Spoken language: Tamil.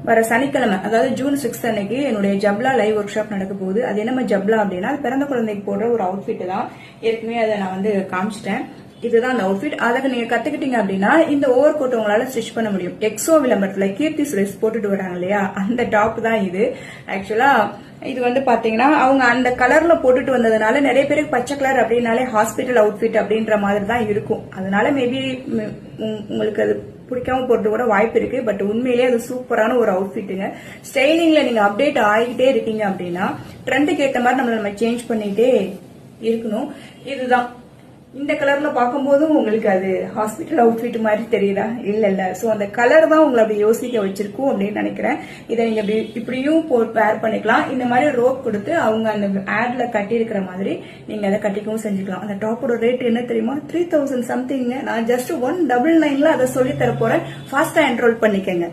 வர சனிக்கிழமை அதாவது ஜூன் 6 அன்னைக்கு என்னுடைய ஜப்லா லைவ் ஒர்க் ஷாப் நடக்க போகுது. அது என்ன ஜப்லா அப்படின்னா பிறந்த குழந்தைக்கு போடுற ஒரு அவுட்ஃபிட் தான். ஏற்கனவே அதை நான் வந்து காமிச்சிட்டேன். இதுதான் அந்த அவுட்ஃபிட். அதை நீங்க கத்துக்கிட்டீங்க அப்படின்னா இந்த ஓவர் கோட் உங்களால ஸ்டிச் பண்ண முடியும். எக்ஸோ விளம்பரத்துல கீர்த்தி சுரேஷ் போட்டுட்டு வராங்க இல்லையா, அந்த டாப் தான் இது. ஆக்சுவலா இது வந்து பாத்தீங்கன்னா அவங்க அந்த கலர்ல போட்டுட்டு வந்ததுனால நிறைய பேருக்கு பச்சை கலர் அப்படின்னாலே ஹாஸ்பிட்டல் அவுட்ஃபிட் அப்படின்ற மாதிரி தான் இருக்கும். அதனால மேபி உங்களுக்கு அது பிடிக்காம போறது கூட வாய்ப்பு இருக்கு. பட் உண்மையிலேயே அது சூப்பரான ஒரு அவுட்ஃபிட்டுங்க. ஸ்டைலிங்ல நீங்க அப்டேட் ஆகிட்டே இருக்கீங்க அப்படின்னா ட்ரெண்டுக்கு ஏற்ற மாதிரி நம்ம சேஞ்ச் பண்ணிட்டே இருக்கணும். இதுதான் இந்த கலர்ல பார்க்கும்போதும் உங்களுக்கு அது ஹாஸ்பிட்டல் அவுட்ஃபிட் மாதிரி தெரியுதா? இல்ல. சோ அந்த கலர் தான் உங்களை அப்படி யோசிக்க வச்சிருக்கும் அப்படின்னு நினைக்கிறேன். இதை நீங்க இப்படியும் வேர் பண்ணிக்கலாம். இந்த மாதிரி ரோப் கொடுத்து அவங்க அந்த ஆட்ல கட்டி இருக்கிற மாதிரி நீங்க அதை கட்டிக்கவும் செஞ்சுக்கலாம். அந்த டாப்போட ரேட் என்ன தெரியுமா? 3000 சம்திங். நான் ஜஸ்ட் 199ல அதை சொல்லி தர போறேன். ஃபாஸ்டா என்ரோல் பண்ணிக்கங்க.